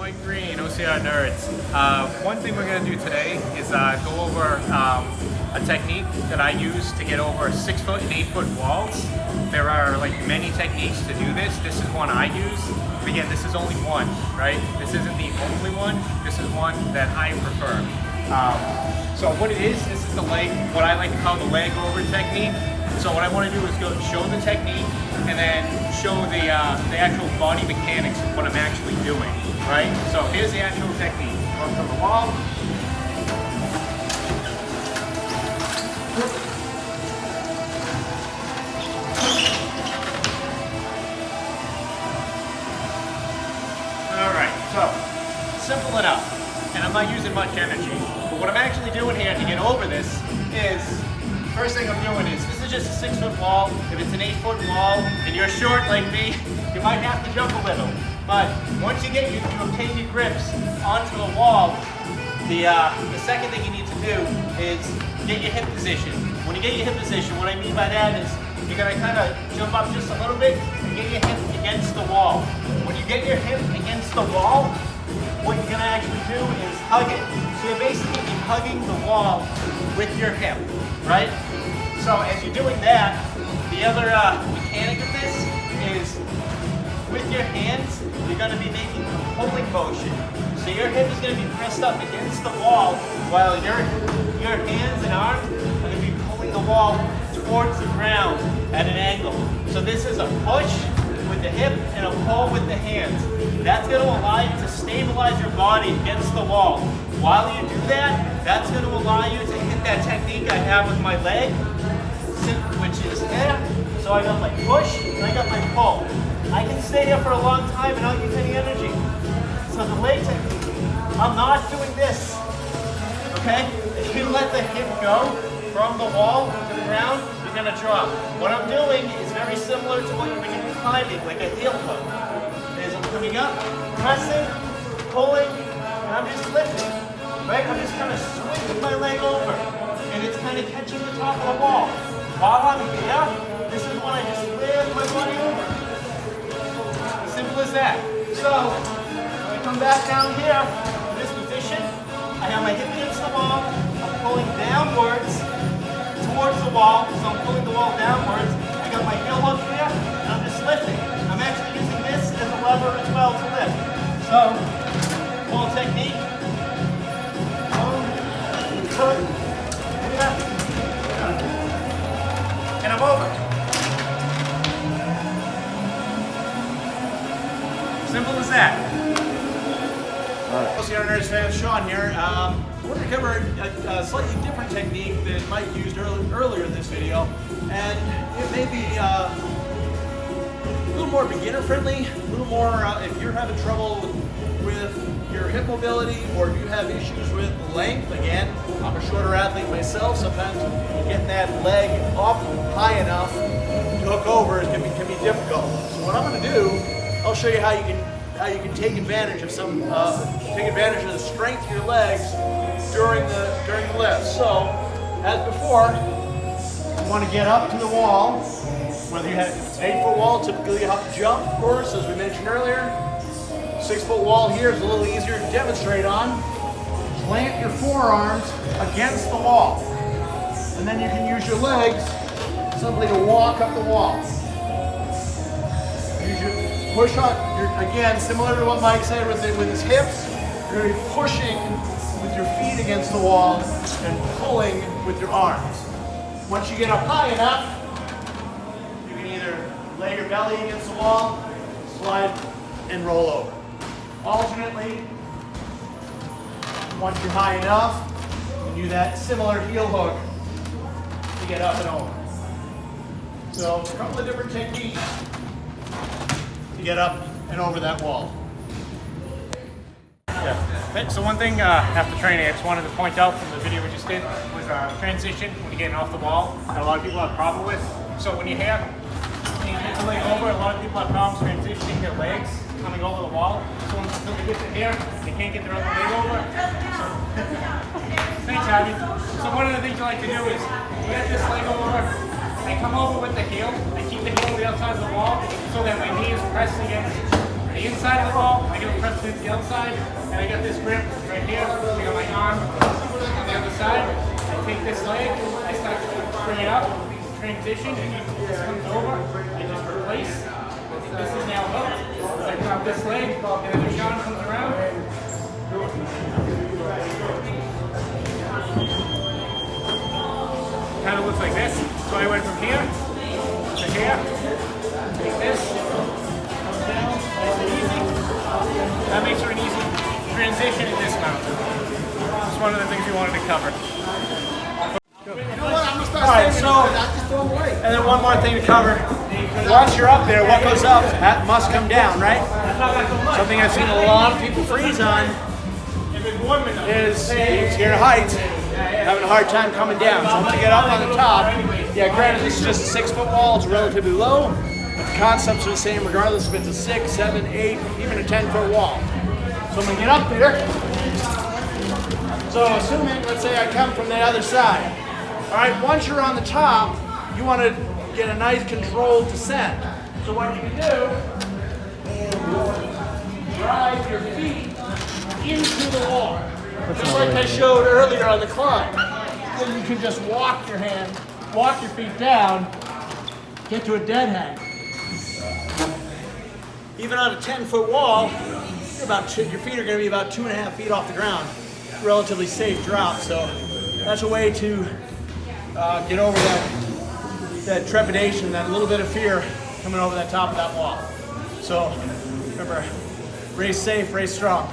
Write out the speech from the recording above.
White Green, OCR nerds. One thing we're going to do today is go over a technique that I use to get over 6 foot and 8 foot walls. There are like many techniques to do this. This is one I use. But again, this is only one, right? This isn't the only one. This is one that I prefer. So what it is, this is the leg, what I like to call the leg over technique. So what I want to do is show the technique and then show the actual body mechanics of what I'm actually doing, right? So here's the actual technique. Go to the wall. All right, so simple enough, and I'm not using much energy. But what I'm actually doing here to get over this is, first thing I'm doing is, this is just a 6 foot wall. If it's an 8 foot wall and you're short like me, you might have to jump a little. But once you obtain your grips onto the wall, the second thing you need to do is get your hip position. When you get your hip position, what I mean by that is you're gonna kind of jump up just a little bit and get your hip against the wall. When you get your hip against the wall, what you're gonna actually do is hug it. So you're basically hugging the wall with your hip, right? So as you're doing that, the other mechanic of this is with your hands, you're going to be making a pulling motion. So your hip is going to be pressed up against the wall while your hands and arms are going to be pulling the wall towards the ground at an angle. So this is a push with the hip and a pull with the hands. That's going to allow you to stabilize your body against the wall. While you do that, that's going to allow you to hit that technique I have with my leg, which is here. So I got my push and I got my pull. I can stay here for a long time and not use any energy. So the leg technique, I'm not doing this, okay? If you let the hip go from the wall to the ground, you're going to drop. What I'm doing is very similar to what you're doing climbing, like a heel hook. Is I'm coming up, pressing, pulling, and I'm just lifting. Right? I'm just kind of swinging my leg over, and it's kind of catching the top of the wall. While I'm here, this is when I just lift my body over. Simple as that. So, when I come back down here, in this position, I have my hip against the wall, I'm pulling downwards towards the wall, so I'm pulling the wall downwards. I got my heel hook here, and I'm just lifting. I'm actually using this as a lever as well to lift. So, pull technique. And I'm over. Simple as that. OCR Nerds fan, Sean here. I want to cover a slightly different technique that Mike used earlier in this video, and it may be a little more beginner friendly, a little more if you're having trouble with your hip mobility, or if you have issues with length. Again, I'm a shorter athlete myself. Sometimes getting that leg up high enough to hook over can be difficult. So what I'm going to do, I'll show you how you can take advantage of the strength of your legs during the lift. So as before, you want to get up to the wall. Whether you have an 8 foot wall, typically you have to jump, of course, as we mentioned earlier. 6 foot wall here is a little easier to demonstrate on. Plant your forearms against the wall. And then you can use your legs simply to walk up the wall. Use your push on, again, similar to what Mike said with his hips, you're going to be pushing with your feet against the wall and pulling with your arms. Once you get up high enough, you can either lay your belly against the wall, slide, and roll over. Alternately, once you're high enough, you can do that similar heel hook to get up and over. So a couple of different techniques to get up and over that wall. Yeah. So one thing after training, I just wanted to point out from the video we just did was transition when you're getting off the wall that a lot of people have a problem with. So when you get the leg over, a lot of people have problems transitioning their legs coming over the wall. So until they get to here, they can't get their other leg over. So, thanks, Abby. So one of the things I like to do is get this leg over, I come over with the heel, I keep the heel on the outside of the wall so that my knee is pressed against the inside of the wall. I get a press it to the outside, and I got this grip right here. I got my arm on the other side. I take this leg, I start to bring it up, transition, and this comes over, I just replace. This is now hooked. So I grab this leg, and then the shot comes around. Kind of looks like this. So I went from here to here. Take this, comes down, nice and easy. That makes for an easy transition in this mount. It's one of the things we wanted to cover. Alright, so, and then one more thing to cover. Once you're up there, what goes up must come down, right? Something I've seen a lot of people freeze on is being scared of heights, having a hard time coming down. So I'm going to get up on the top. Yeah, granted, this is just a 6 foot wall, it's relatively low, but the concepts are the same regardless if it's a 6, 7, 8, even a 10 foot wall. So I'm going to get up there. So assuming, let's say I come from the other side. All right, once you're on the top, you want to get a nice controlled descent. So what you can do is drive your feet into the wall. Just like I showed earlier on the climb. Then you can just walk your feet down, get to a dead hang. Even on a 10 foot wall, your feet are going to be about 2.5 feet off the ground. Relatively safe drop, so that's a way to get over that trepidation, that little bit of fear coming over the top of that wall. So remember, race safe, race strong.